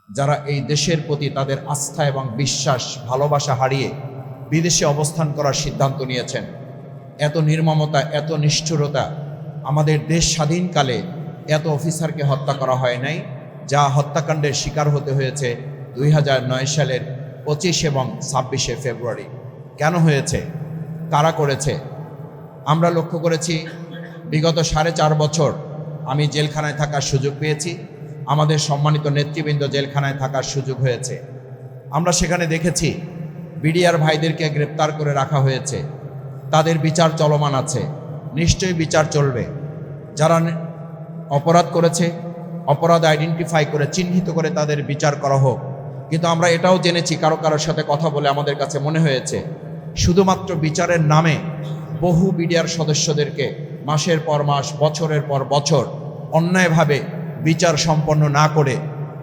যারা এই দেশের প্রতি তাদের আস্থা এবং বিশ্বাস ভালোবাসা হারিয়ে বিদেশে অবস্থান করার সিদ্ধান্ত নিয়েছেন। এত নির্মমতা, এত নিষ্ঠুরতা, আমাদের দেশ স্বাধীনকালে এত অফিসারকে হত্যা করা হয় নাই, যা হত্যাকাণ্ডের শিকার হতে হয়েছে 2009 সালের 25 এবং 26শে ফেব্রুয়ারি। কেন হয়েছে? কারা করেছে? আমরা লক্ষ্য করেছি বিগত 4.5 বছর আমি জেলখানায় থাকার সুযোগ পেয়েছি, আমাদের সম্মানিত নেতৃবৃন্দ জেলখানায় থাকার সুযোগ হয়েছে। আমরা সেখানে দেখেছি বিডিআর ভাইদেরকে গ্রেপ্তার করে রাখা হয়েছে, তাদের বিচার চলমান আছে, নিশ্চয়ই বিচার চলবে। যারা অপরাধ করেছে, অপরাধ আইডেন্টিফাই করে চিহ্নিত করে তাদের বিচার করা হোক। কিন্তু আমরা এটাও জেনেছি, কারোর সাথে কথা বলে আমাদের কাছে মনে হয়েছে শুধুমাত্র বিচারের নামে বহু বিডিআর সদস্যদেরকে মাসের পর মাস, বছরের পর বছর অন্যায়ভাবে বিচার সম্পন্ন না করে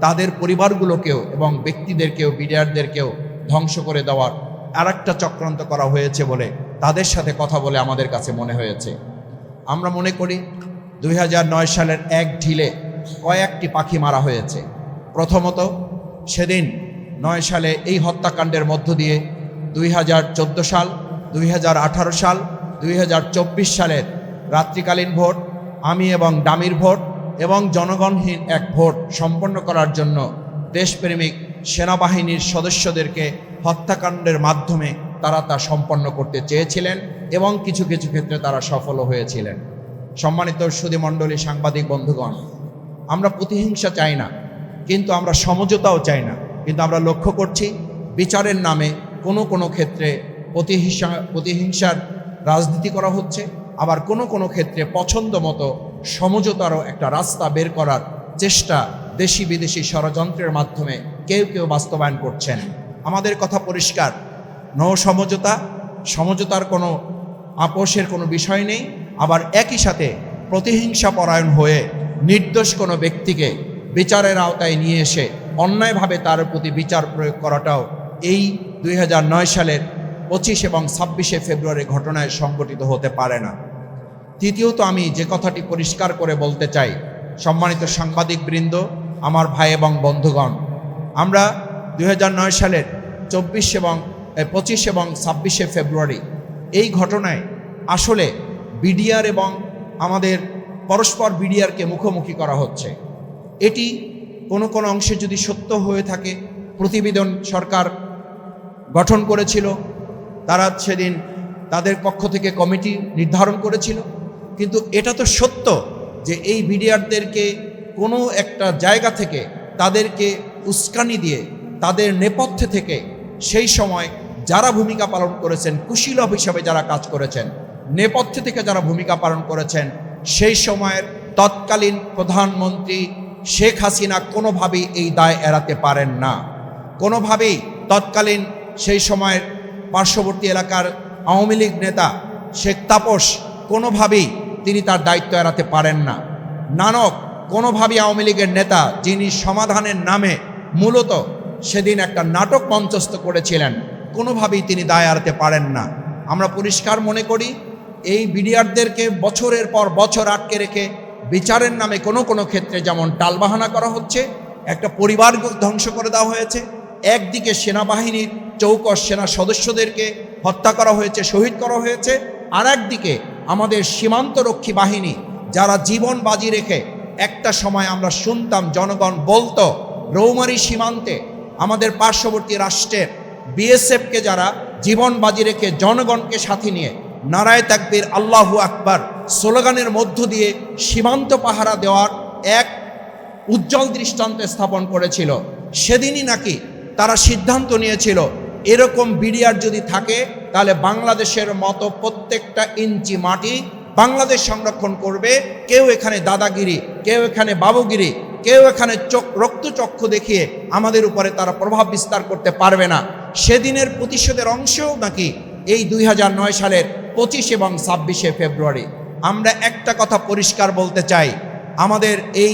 তাদের পরিবারগুলোকেও এবং ব্যক্তিদেরকেও, বিডিআরদেরকেও ধ্বংস করে দেওয়ার আরেকটা চক্রান্ত করা হয়েছে বলে তাদের সাথে কথা বলে আমাদের কাছে মনে হয়েছে। আমরা মনে করি 2009 সালের এক ঢিলে কয়েকটি পাখি মারা হয়েছে। প্রথমত, সেদিন 9 সালে এই হত্যাকাণ্ডের মধ্য দিয়ে 2014 সাল, 2018 সাল, 2024 সালের রাত্রিকালীন ভোট, আমি এবং ডামির ভোট এবং জনগণহীন এক ভোট সম্পন্ন করার জন্য দেশপ্রেমিক সেনাবাহিনীর সদস্যদেরকে হত্যাকাণ্ডের মাধ্যমে তারা তা সম্পন্ন করতে চেয়েছিলেন এবং কিছু কিছু ক্ষেত্রে তারা সফলও হয়েছিলেন। সম্মানিত সুধীমণ্ডলী, সাংবাদিক বন্ধুগণ, আমরা প্রতিহিংসা চাই না, কিন্তু আমরা সমঝোতাও চাই না। কিন্তু আমরা লক্ষ্য করছি বিচারের নামে কোনো ক্ষেত্রে প্রতিহিংসার রাজনীতি করা হচ্ছে, আবার কোনো ক্ষেত্রে পছন্দ মতো সমঝোতারও একটা রাস্তা বের করার চেষ্টা দেশি বিদেশি ষড়যন্ত্রের মাধ্যমে কেউ বাস্তবায়ন করছেন। আমাদের কথা পরিষ্কার, নো সমঝোতা, সমঝোতার কোনো আপোষের কোনো বিষয় নেই। আবার একই সাথে প্রতিহিংসা পরায়ণ হয়ে নির্দোষ কোনো ব্যক্তিকে বিচারের আওতায় নিয়ে এসে অন্যায়ভাবে তার প্রতি বিচার প্রয়োগ করাটাও এই 2009 সালের 25 এবং 26শে ফেব্রুয়ারি ঘটনায় সংঘটিত হতে পারে না। তৃতীয়ত, আমি যে কথাটি পরিষ্কার করে বলতে চাই, সম্মানিত সাংবাদিক বৃন্দ, আমার ভাই এবং বন্ধুগণ, আমরা 2009 সালের 25 এবং 26শে ফেব্রুয়ারি এই ঘটনায় আসলে বিডিআর এবং আমাদের পরস্পর বিডিআরকে মুখোমুখি করা হচ্ছে। এটি কোনো অংশে যদি সত্য হয়ে থাকে, প্রতিবেদন সরকার গঠন করেছিল, তারা সেদিন তাদের পক্ষ থেকে কমিটি নির্ধারণ করেছিল, কিন্তু এটা তো সত্য যে এই বিডিআরদেরকে কোনো একটা জায়গা থেকে তাদেরকে উস্কানি দিয়ে তাদের নেপথ্যে থেকে সেই সময় যারা ভূমিকা পালন করেছেন, কুশীলব হিসাবে যারা কাজ করেছেন, নেপথ্যে থেকে যারা ভূমিকা পালন করেছেন, সেই সময়ের তৎকালীন প্রধানমন্ত্রী শেখ হাসিনা কোনোভাবেই এই দায় এড়াতে পারেন না। কোনোভাবেই তৎকালীন সেই সময়ের পার্শ্ববর্তী এলাকার আওয়ামী লীগ নেতা শেখ তাপস কোনোভাবেই তিনি তার দায়িত্ব এড়াতে পারেন না। নানক কোনোভাবেই আওয়ামী লীগের নেতা, যিনি সমাধানের নামে মূলত সেদিন একটা নাটক মঞ্চস্থ করেছিলেন, কোনোভাবেই তিনি দায় এড়াতে পারেন না। আমরা পরিষ্কার মনে করি এই বিডিআরদেরকে বছরের পর বছর আটকে রেখে বিচারের নামে কোনো ক্ষেত্রে যেমন টালবাহানা করা হচ্ছে, একটা পরিবার ধ্বংস করে দেওয়া হয়েছে, একদিকে সেনাবাহিনীর চৌকস সেনা সদস্যদেরকে হত্যা করা হয়েছে, শহীদ করা হয়েছে, আর একদিকে আমাদের সীমান্তরক্ষী বাহিনী যারা জীবন বাজি রেখে, একটা সময় আমরা শুনতাম জনগণ বলতো রৌমারী সীমান্তে আমাদের পার্শ্ববর্তী রাষ্ট্রের বিএসএফকে যারা জীবন বাজি রেখে জনগণকে সাথে নিয়ে নারায়ে তাকবীর, আল্লাহু আকবার স্লোগানের মধ্য দিয়ে সীমান্ত পাহারা দেওয়ার এক উজ্জ্বল দৃষ্টান্ত স্থাপন করেছিল। সেদিনই নাকি তারা সিদ্ধান্ত নিয়েছিল এরকম বিডিআর যদি থাকে তাহলে বাংলাদেশের মতো প্রত্যেকটা ইঞ্চি মাটি বাংলাদেশ সংরক্ষণ করবে। কেউ এখানে দাদাগিরি, কেউ এখানে বাবুগিরি, কেউ এখানে রক্তচক্ষু দেখিয়ে আমাদের উপরে তারা প্রভাব বিস্তার করতে পারবে না। সেদিনের প্রতিশোধের অংশও নাকি এই 2009 সালের 25 এবং 26শে ফেব্রুয়ারি। আমরা একটা কথা পরিষ্কার বলতে চাই, আমাদের এই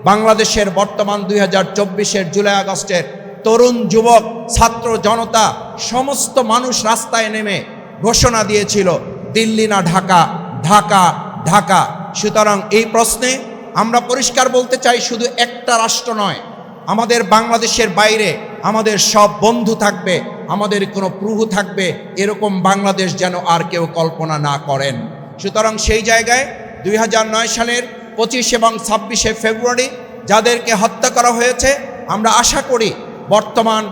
বাংলাদেশের বর্তমান 2024-এর জুলাই আগস্টের তরুণ যুবক ছাত্র জনতা সমস্ত মানুষ রাস্তায় নেমে ঘোষণা দিয়েছিল দিল্লি না ঢাকা, ঢাকা ঢাকা। সুতরাং এই প্রশ্নে আমরা পরিষ্কার বলতে চাই, শুধু একটা রাষ্ট্র নয়, আমাদের বাংলাদেশের বাইরে আমাদের সব বন্ধু থাকবে, আমাদের কোনো প্রভু থাকবে, এরকম বাংলাদেশ যেন আর কেউ কল্পনা না করেন। সুতরাং সেই জায়গায় 2009 সালের 25 এবং 26শে ফেব্রুয়ারি যাদেরকে হত্যা করা হয়েছে, আমরা আশা করি বর্তমান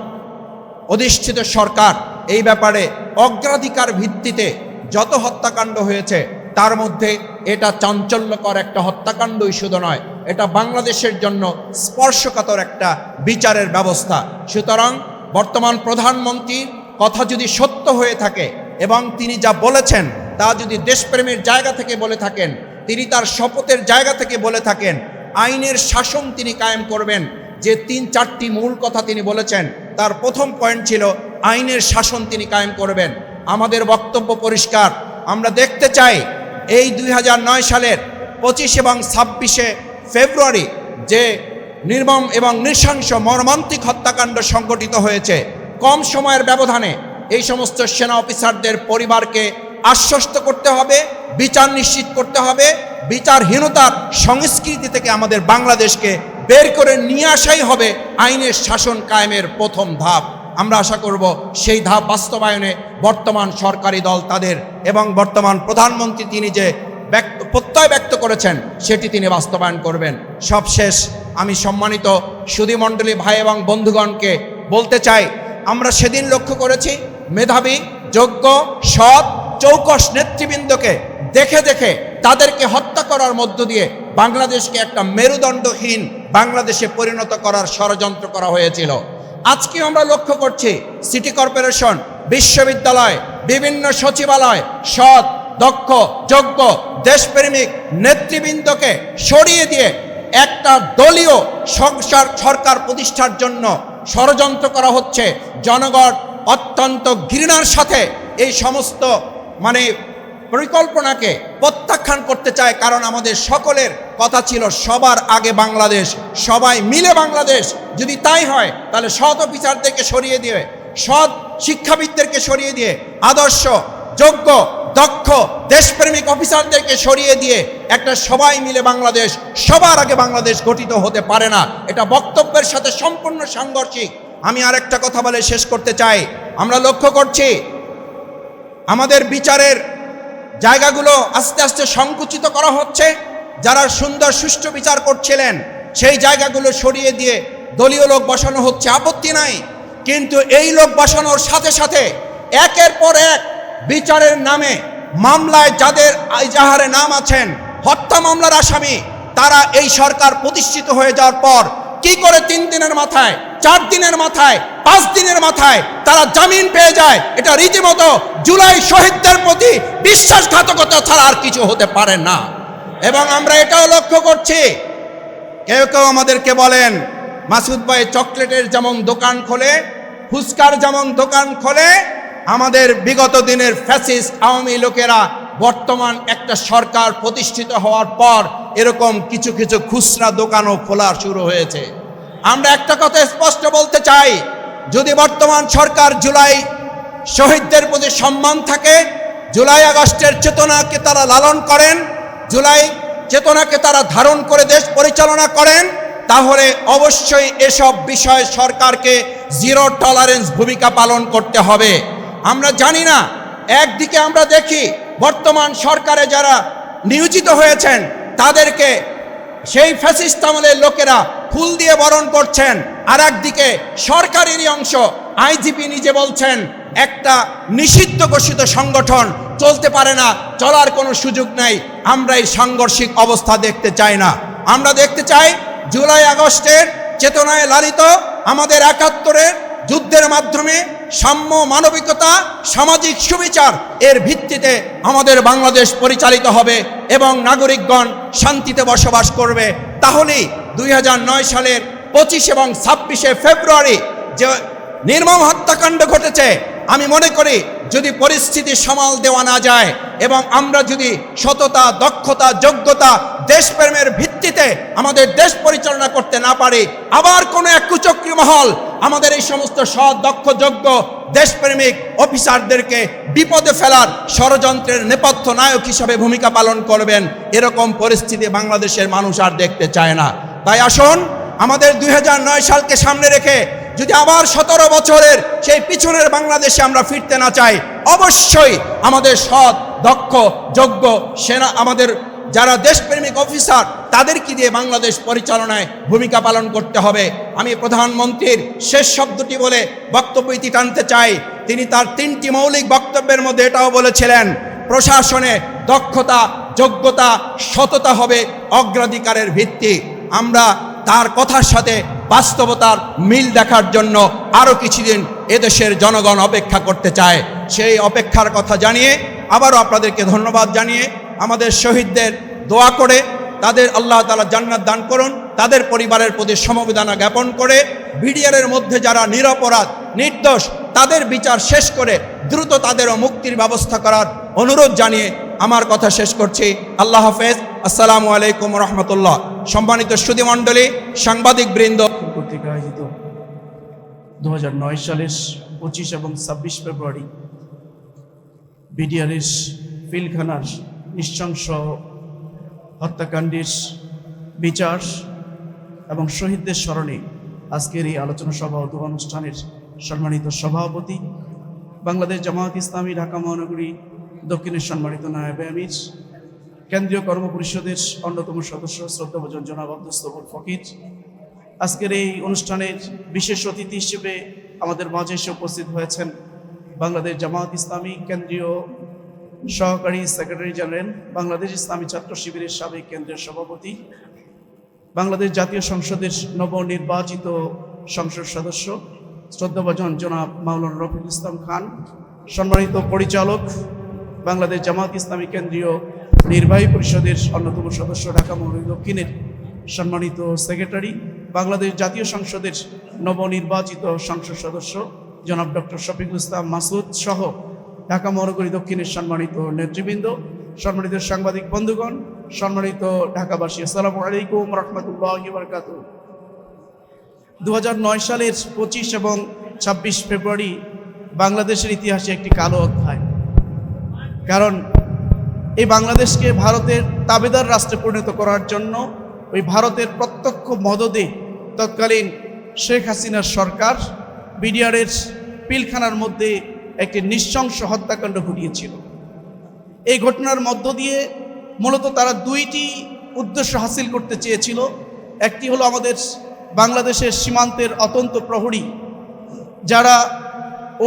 অধিষ্ঠিত সরকার এই ব্যাপারে অগ্রাধিকার ভিত্তিতে যত হত্যাকাণ্ড হয়েছে তার মধ্যে এটা চাঞ্চল্যকর একটা হত্যাকাণ্ডই শুধু নয়, এটা বাংলাদেশের জন্য স্পর্শকাতর একটা বিচারের ব্যবস্থা। সুতরাং বর্তমান প্রধানমন্ত্রীর কথা যদি সত্য হয়ে থাকে এবং তিনি যা বলেছেন তা যদি দেশপ্রেমের জায়গা থেকে বলে থাকেন, তিনি তার শপথের জায়গা থেকে বলে থাকেন, আইনের শাসন তিনি কায়েম করবেন, যে 3-4টি মূল কথা তিনি বলেছেন তার প্রথম পয়েন্ট ছিল আইনের শাসন তিনি কায়েম করবেন। আমাদের বক্তব্য পরিষ্কার, আমরা দেখতে চাই এই 2009 সালের 25 এবং 26শে ফেব্রুয়ারি যে নির্মম এবং নৃশংস মর্মান্তিক হত্যাকাণ্ড সংঘটিত হয়েছে, কম সময়ের ব্যবধানে এই সমস্ত সেনা অফিসারদের পরিবারকে আশ্বস্ত করতে হবে, বিচার নিশ্চিত করতে হবে, বিচারহীনতার সংস্কৃতি থেকে আমাদের বাংলাদেশকে বের করে নিয়ে আসাই হবে আইনের শাসন কায়েমের প্রথম ধাপ। আমরা আশা করব সেই ধাপ বাস্তবায়নে বর্তমান সরকারি দল তাদের এবং বর্তমান প্রধানমন্ত্রী তিনি যে প্রত্যয় ব্যক্ত করেছেন সেটি তিনি বাস্তবায়ন করবেন। সবশেষ আমি সম্মানিত সুধীমণ্ডলী ভাই এবং বন্ধুগণকে বলতে চাই, আমরা সেদিন লক্ষ্য করেছি মেধাবী, যোগ্য, সৎ, চৌকস নেতৃবৃন্দকে দেখে দেখে তাদেরকে হত্যা করার মধ্য দিয়ে বাংলাদেশকে একটা মেরুদণ্ডহীন বাংলাদেশে পরিণত করার ষড়যন্ত্র করা হয়েছিল। আজকে আমরা লক্ষ্য করছি সিটি কর্পোরেশন, বিশ্ববিদ্যালয়, বিভিন্ন সচিবালয় সৎ, দক্ষ, যোগ্য, দেশপ্রেমিক নেতৃবৃন্দকে সরিয়ে দিয়ে একটা দলীয় সরকার প্রতিষ্ঠার জন্য ষড়যন্ত্র করা হচ্ছে। জনগণ অত্যন্ত ঘৃণার সাথে এই সমস্ত পরিকল্পনাকে প্রত্যাখ্যান করতে চায়, কারণ আমাদের সকলের কথা ছিল সবার আগে বাংলাদেশ, সবাই মিলে বাংলাদেশ। যদি তাই হয় তাহলে সৎ অফিসারদেরকে সরিয়ে দিয়ে, সৎ শিক্ষাবিদদেরকে সরিয়ে দিয়ে, আদর্শ, যোগ্য, দক্ষ, দেশপ্রেমিক অফিসারদেরকে সরিয়ে দিয়ে একটা সবাই মিলে বাংলাদেশ, সবার আগে বাংলাদেশ গঠিত হতে পারে না। এটা বক্তব্যের সাথে সম্পূর্ণ সাংঘর্ষিক। আমি আরেকটা কথা বলে শেষ করতে চাই, আমরা লক্ষ্য করছি আমাদের বিচারের জায়গাগুলো আস্তে আস্তে সংকুচিত করা হচ্ছে। যারা সুন্দর সুষ্ঠু বিচার করছিলেন সেই জায়গাগুলো সরিয়ে দিয়ে দলীয় লোক বসানো হচ্ছে, আপত্তি নাই। কিন্তু এই লোক বসানোর সাথে সাথে একের পর এক বিচারের নামে মামলায় যাদের এজাহারে নাম আছেন, হত্যা মামলার আসামি, তারা এই সরকার প্রতিষ্ঠিত হয়ে যাওয়ার পর কি করে 3 দিনের মাথায়, 4 দিনের মাথায়, 5 দিনের মাথায় তারা জামিন পেয়ে যায়। এটা রীতিমতো জুলাই শহীদদের প্রতি বিশ্বাসঘাতকতা ছাড়া আর কিছু হতে পারে না। এবং আমরা এটাও লক্ষ্য করছি, কেউ কেউ আমাদেরকে বলেন মাসুদ ভাই চকলেটের যেমন দোকান খোলে, ফুচকার যেমন দোকান খোলে, আমাদের বিগত দিনের ফ্যাসিস্ট আওয়ামী লোকেরা বর্তমান একটা সরকার প্রতিষ্ঠিত হওয়ার পর এরকম কিছু কিছু খুচরা দোকানও খোলা শুরু হয়েছে। আমরা একটা কথা স্পষ্ট বলতে চাই, যদি বর্তমান সরকার জুলাই শহীদদের প্রতি সম্মান থাকে, জুলাই আগস্টের চেতনাকে তারা লালন করেন, জুলাই চেতনাকে তারা ধারণ করে দেশ পরিচালনা করেন, তাহলে অবশ্যই এসব বিষয়ে সরকারকে জিরো টলারেন্স ভূমিকা পালন করতে হবে। আমরা জানি না, একদিকে আমরা দেখি বর্তমান সরকারে যারা নিয়োজিত হয়েছেন তাদেরকে সেই ফ্যাসিস্ট আমলের লোকেরা ফুল দিয়ে বরণ করছেন, আর একদিকে সরকারেরই অংশ আইজিপি নিজে বলছেন একটা নিষিদ্ধ ঘোষিত সংগঠন চলতে পারে না, চলার কোনো সুযোগ নাই। আমরা এই সাংঘর্ষিক অবস্থা দেখতে চাই না। আমরা দেখতে চাই জুলাই আগস্টের চেতনায় লালিত আমাদের 71-এর যুদ্ধের মাধ্যমে সাম্য, মানবিকতা, সামাজিক সুবিচার এর ভিত্তিতে আমাদের বাংলাদেশ পরিচালিত হবে এবং নাগরিকগণ শান্তিতে বসবাস করবে। তাহলেই 2009 সালের 25 এবং 26শে ফেব্রুয়ারি যে নির্মম হত্যাকাণ্ড ঘটেছে, আমি মনে করি যদি পরিস্থিতি সামাল দেওয়া না যায় এবং আমরা যদি সততা, দক্ষতা, যোগ্যতা, দেশপ্রেমের ভিত্তিতে আমাদের দেশ পরিচালনা করতে না পারি, আবার কোনো এক কুচক্রী মহল আমাদের এই সমস্ত সৎ, দক্ষ, যোগ্য, দেশপ্রেমিক অফিসারদেরকে বিপদে ফেলার ষড়যন্ত্রের নেপথ্য নায়ক হিসাবে ভূমিকা পালন করবেন। এরকম পরিস্থিতি বাংলাদেশের মানুষ আর দেখতে চায় না। তাই আসুন আমাদের 2009 সালকে সামনে রেখে যদি আবার 17 বছরের সেই পিছনের বাংলাদেশে আমরা ফিরতে না চাই, অবশ্যই আমাদের সৎ, দক্ষ, যোগ্য সেনা, আমাদের যারা দেশপ্রেমিক অফিসার, তাদেরকে দিয়ে বাংলাদেশ পরিচালনায় ভূমিকা পালন করতে হবে। আমি প্রধানমন্ত্রীর শেষ শব্দটি বলে বক্তব্য ইতি টানতে চাই। তিনি তার 3টি মৌলিক বক্তব্যের মধ্যে এটাও বলেছিলেন, প্রশাসনে দক্ষতা, যোগ্যতা, সততা হবে অগ্রাধিকারের ভিত্তি। আমরা তার কথার সাথে বাস্তবতার মিল দেখার জন্য আরও কিছুদিন এদেশের জনগণ অপেক্ষা করতে চায়। সেই অপেক্ষার কথা জানিয়ে আবারও আপনাদেরকে ধন্যবাদ জানিয়ে আমাদের শহীদদের দোয়া করে তাদের আল্লাহ তাআলা জান্নাত দান করুন, তাদের পরিবারের প্রতি সমবেদনা জ্ঞাপন করে বিডিআরের মধ্যে যারা নিরপরাধ, নির্দোষ, তাদের বিচার শেষ করে দ্রুত তাদেরও মুক্তির ব্যবস্থা করার অনুরোধ জানিয়ে আমার কথা শেষ করছি। আল্লাহ হাফেজ। আসসালামু আলাইকুম রহমতুল্লাহ। সম্মানিত সুধীমণ্ডলী, সাংবাদিক বৃন্দ, কর্তৃক আয়োজিত 2009 সালের 25 এবং 26 ফেব্রুয়ারি বিডিআরের পিলখানার নৃশংস হত্যাকাণ্ডের বিচার এবং শহীদদের স্মরণে আজকের এই আলোচনা সভা ও দোয়া অনুষ্ঠানের সম্মানিত সভাপতি, বাংলাদেশ জামায়াত ইসলামী ঢাকা মহানগরী দক্ষিণের সম্মানিত নায়েবে আমির, কেন্দ্রীয় কর্ম পরিষদের অন্যতম সদস্য শ্রদ্ধাভাজন জনাব আব্দুস সবুর ফকির, আজকের এই অনুষ্ঠানের বিশেষ অতিথি হিসেবে আমাদের মাঝে এসে উপস্থিত হয়েছেন বাংলাদেশ জামায়াত ইসলামী কেন্দ্রীয় সহকারী সেক্রেটারি জেনারেল, বাংলাদেশ ইসলামী ছাত্র শিবিরের সাবেক কেন্দ্রীয় সভাপতি, বাংলাদেশ জাতীয় সংসদের নবনির্বাচিত সংসদ সদস্য শ্রদ্ধাভাজন জনাব মাওলানা রফিকুল ইসলাম খান, সম্মানিত পরিচালক, বাংলাদেশ জামায়াত ইসলামী কেন্দ্রীয় নির্বাহী পরিষদের অন্যতম সদস্য ঢাকা মহানগরী দক্ষিণের সম্মানিত সেক্রেটারি, বাংলাদেশ জাতীয় সংসদের নবনির্বাচিত সংসদ সদস্য জনাব ডক্টর শফিকুল ইসলাম মাসুদ সহ ঢাকা মহানগরী দক্ষিণের সম্মানিত নেতৃবৃন্দ, সম্মানিত সাংবাদিক বন্ধুগণ, সম্মানিত ঢাকাবাসী, আসসালামু আলাইকুম রহমতুল্লাহি ওয়া বারাকাতুহু। 2009 সালের 25 এবং 26 ফেব্রুয়ারি বাংলাদেশের ইতিহাসে একটি কালো অধ্যায়। কারণ এই বাংলাদেশকে ভারতের তাবেদার রাষ্ট্রে পরিণত করার জন্য ওই ভারতের প্রত্যক্ষ মদদে তৎকালীন শেখ হাসিনার সরকার বিডিআরের পিলখানার মধ্যে একটি নৃশংস হত্যাকাণ্ড ঘটিয়েছিল। এই ঘটনার মধ্য দিয়ে মূলত তারা 2টি উদ্দেশ্য হাসিল করতে চেয়েছিল। একটি হলো আমাদের বাংলাদেশের সীমান্তের অত্যন্ত প্রহরী, যারা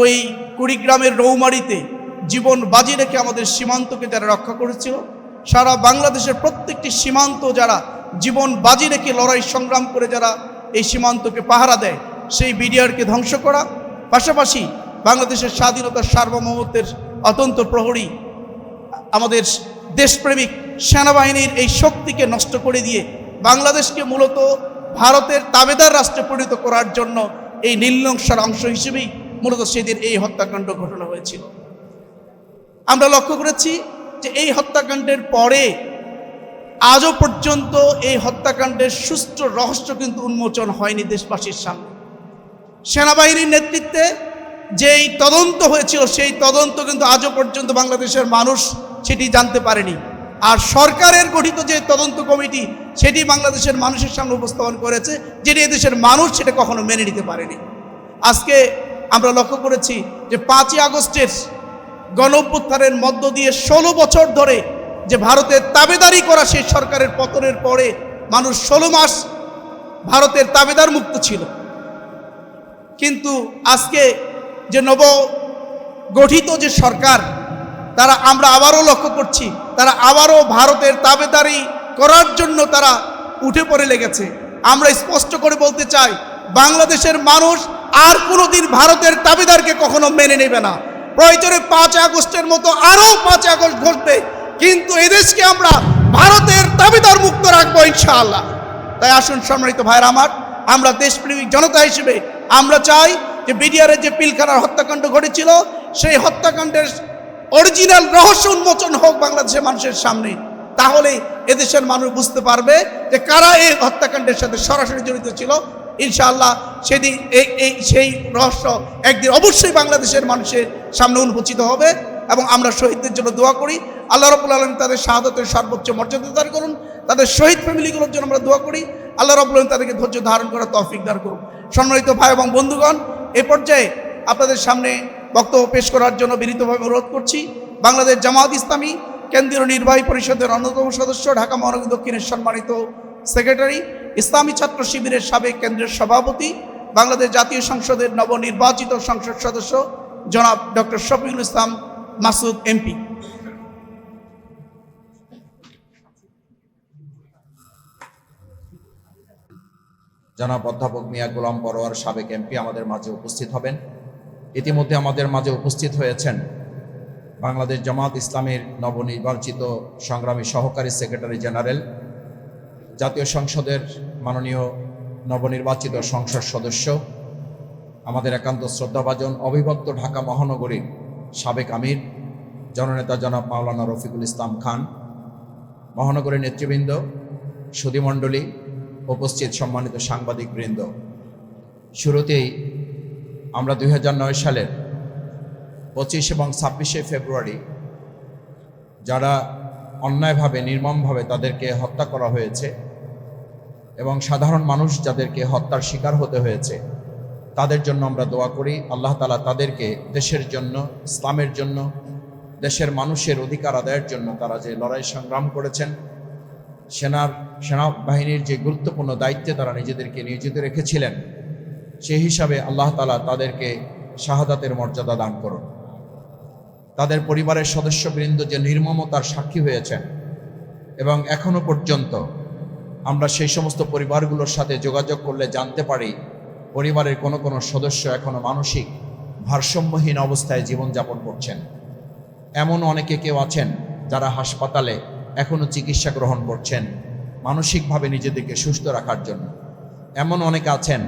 ওই কুড়িগ্রামের রৌমারিতে জীবন বাজি রেখে আমাদের সীমান্তকে যারা রক্ষা করেছিল, সারা বাংলাদেশের প্রত্যেকটি সীমান্ত যারা জীবন বাজি রেখে লড়াই সংগ্রাম করে যারা এই সীমান্তকে পাহারা দেয়, সেই বিডিআরকে ধ্বংস করা, পাশাপাশি বাংলাদেশের স্বাধীনতার সার্বভৌমত্বের অত্যন্ত প্রহরী আমাদের দেশপ্রেমিক সেনাবাহিনীর এই শক্তিকে নষ্ট করে দিয়ে বাংলাদেশকে মূলত ভারতের তাবেদার রাষ্ট্রে পরিণত করার জন্য এই নীলনকশার অংশ হিসেবেই মূলত সেদিন এই হত্যাকাণ্ড ঘটনা হয়েছিল। আমরা লক্ষ্য করেছি যে এই হত্যাকাণ্ডের পরে আজও পর্যন্ত এই হত্যাকাণ্ডের সুষ্ঠু রহস্য কিন্তু উন্মোচন হয়নি দেশবাসীর সামনে। সেনাবাহিনীর নেতৃত্বে যেই তদন্ত হয়েছিল সেই তদন্ত কিন্তু আজও পর্যন্ত বাংলাদেশের মানুষ সেটি জানতে পারেনি। আর সরকারের গঠিত যে তদন্ত কমিটি সেটি বাংলাদেশের মানুষের সামনে উপস্থাপন করেছে, যেটি এদেশের মানুষ সেটা কখনো মেনে নিতে পারেনি। আজকে আমরা লক্ষ্য করেছি যে 5ই আগস্টের গণঅভ্যুত্থানের মধ্য দিয়ে 16 বছর ধরে যে ভারতের তাবেদারি করা সেই সরকারের পতনের পরে মানুষ 16 মাস ভারতের তাবেদার মুক্ত ছিল। কিন্তু আজকে যে নব গঠিত যে সরকার, তারা আমরা আবারও লক্ষ্য করছি তারা আবারও ভারতের তাবেদারি করার জন্য তারা উঠে পড়ে লেগেছে। আমরা স্পষ্ট করে বলতে চাই, বাংলাদেশের মানুষ আর কোনোদিন ভারতের তাবেদারকে কখনো মেনে নেবে না। প্রয়োজনে 5 আগস্টের মতো আরও 5 আগস্ট ঘটবে, কিন্তু এদেশকে আমরা ভারতের তাবেদার মুক্ত রাখবো ইনশাআল্লাহ। তাই আসুন সম্মানিত ভাইরা আমার, আমরা দেশপ্রেমিক জনতা হিসেবে আমরা চাই যে বিডিআরের যে পিলখানার হত্যাকাণ্ড ঘটেছিল সেই হত্যাকাণ্ডের অরিজিনাল রহস্য উন্মোচন হোক বাংলাদেশের মানুষের সামনে। তাহলে এদেশের মানুষ বুঝতে পারবে যে কারা এই হত্যাকাণ্ডের সাথে সরাসরি জড়িত ছিল। ইনশাআল্লাহ সেদিন সেই রহস্য একদিন অবশ্যই বাংলাদেশের মানুষের সামনে উন্মোচিত হবে। এবং আমরা শহীদদের জন্য দোয়া করি, আল্লাহ রাব্বুল আলামিন তাদের শাহাদাতের সর্বোচ্চ মর্যাদা দান করুন। তাদের শহীদ ফ্যামিলিগুলোর জন্য আমরা দোয়া করি, আল্লাহ রাব্বুল আলামিন তাদেরকে ধৈর্য ধারণ করার তৌফিক দান করুন। সম্মানিত ভাই এবং বন্ধুগণ, এ পর্যায়ে আপনাদের সামনে বক্তব্য পেশ করার জন্য বিনীতভাবে অনুরোধ করছি বাংলাদেশ জামায়াত ইসলামী কেন্দ্রীয় নির্বাহী পরিষদের অন্যতম সদস্য, ঢাকা মহানগর দক্ষিণের সম্মানিত সেক্রেটারি, ইসলামী ছাত্র শিবিরের সাবেক কেন্দ্রীয় সভাপতি, বাংলাদেশ জাতীয় সংসদের নবনির্বাচিত সংসদ সদস্য জনাব ডক্টর শফিকুল ইসলাম মাসুদ এমপি। জনাব অধ্যাপক মিয়া গোলাম পরোয়ার সাবেক এমপি আমাদের মাঝে উপস্থিত হবেন। ইতিমধ্যে আমাদের মাঝে উপস্থিত হয়েছেন বাংলাদেশ জামায়াত ইসলামীর নবনির্বাচিত সংগ্রামী সহকারী সেক্রেটারি জেনারেল, জাতীয় সংসদের মাননীয় নবনির্বাচিত সংসদ সদস্য, আমাদের একান্ত শ্রদ্ধাভাজন অবিভক্ত ঢাকা মহানগরীর সাবেক আমির জননেতা জনাব মাওলানা রফিকুল ইসলাম খান, মহানগরীর নেতৃবৃন্দ, সুধীমণ্ডলী, উপস্থিত সম্মানিত সাংবাদিকবৃন্দ। শুরুতেই আমরা 2009 সালের 25 এবং 26শে ফেব্রুয়ারি যারা অন্যায়ভাবে নির্মমভাবে তাদেরকে হত্যা করা হয়েছে এবং সাধারণ মানুষ যাদেরকে হত্যার শিকার হতে হয়েছে তাদের জন্য আমরা দোয়া করি আল্লাহ তাআলা তাদেরকে দেশের জন্য, ইসলামের জন্য, দেশের মানুষের অধিকার আদায়ের জন্য তারা যে লড়াই সংগ্রাম করেছেন, সেনাবাহিনীর যে গুরুত্বপূর্ণ দায়িত্বে তারা নিজেদেরকে নিয়োজিত রেখেছিলেন, সেই হিসাবে আল্লাহ তাআলা তাদেরকে শাহাদাতের মর্যাদা দান করুন। তাদের পরিবারের সদস্যবৃন্দ যে নির্মমতার সাক্ষী হয়েছেন এবং এখনো পর্যন্ত আমরা সেই সমস্ত পরিবারগুলোর সাথে যোগাযোগ করলে জানতে পারি পরিবারের কোনো কোনো সদস্য এখনো মানসিক ভারসাম্যহীন অবস্থায় জীবনযাপন করছেন। এমন অনেকে কেউ আছেন যারা হাসপাতালে এখনো চিকিৎসা গ্রহণ করছেন মানসিকভাবে নিজেদেরকে সুস্থ রাখার জন্য। এমন অনেকে আছেন